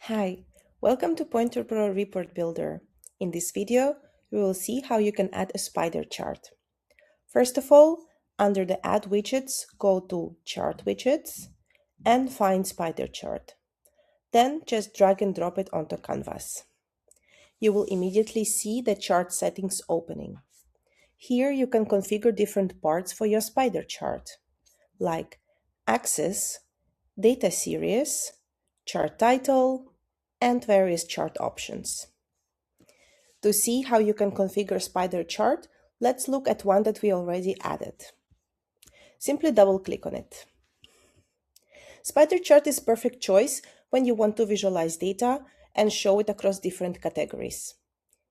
Hi, welcome to Pointerpro Report Builder. In this video, we will see how you can add a spider chart. First of all, under the Add Widgets, go to Chart Widgets and find Spider Chart. Then just drag and drop it onto Canvas. You will immediately see the chart settings opening. Here you can configure different parts for your spider chart, like axis, data series, chart title, and various chart options. To see how you can configure spider chart, let's look at one that we already added. Simply double-click on it. Spider chart is perfect choice when you want to visualize data and show it across different categories.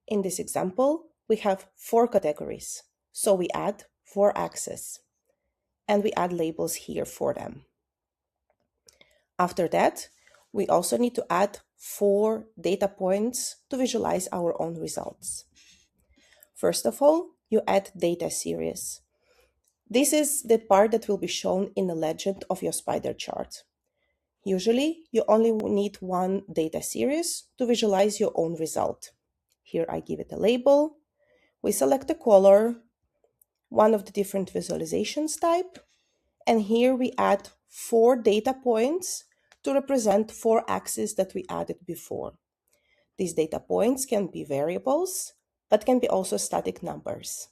In this example, we have 4 categories, so we add 4 axes, and we add labels here for them. After that, we also need to add 4 data points to visualize our own results. First of all, you add data series. This is the part that will be shown in the legend of your spider chart. Usually, you only need one data series to visualize your own result. Here I give it a label. We select a color, one of the different visualizations type, and here we add 4 data points to represent 4 axes that we added before. These data points can be variables, but can be also static numbers.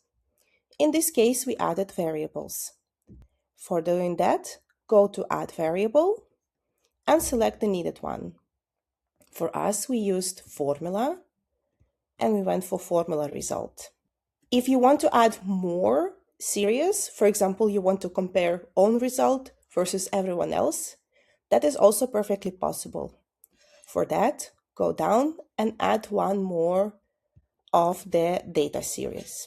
In this case, we added variables. For doing that, go to Add Variable and select the needed one. For us, we used formula, and we went for formula result. If you want to add more series, for example, you want to compare own result versus everyone else, that is also perfectly possible. For that, go down and add one more of the data series.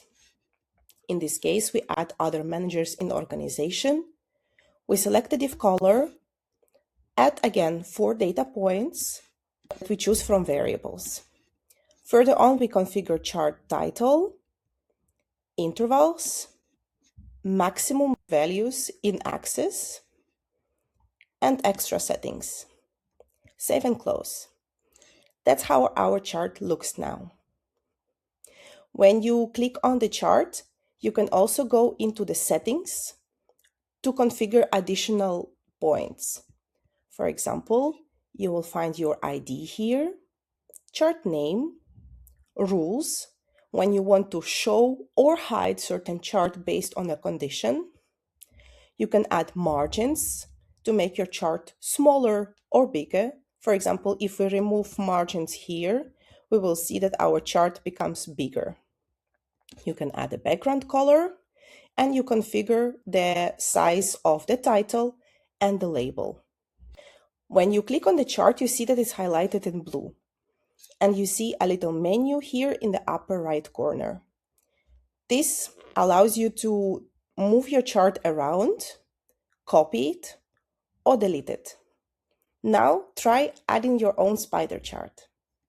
In this case, we add other managers in the organization. We select the div color, add again 4 data points that we choose from variables. Further on, we configure chart title, intervals, maximum values in axis, and extra settings. Save and close. That's how our chart looks now. When you click on the chart, you can also go into the settings to configure additional points. For example, you will find your ID here, chart name, rules, when you want to show or hide certain chart based on a condition. You can add margins to make your chart smaller or bigger. For example, if we remove margins here, we will see that our chart becomes bigger. You can add a background color, and you configure the size of the title and the label. When you click on the chart, you see that it's highlighted in blue, and you see a little menu here in the upper right corner. This allows you to move your chart around, copy it, or delete it. Now try adding your own spider chart.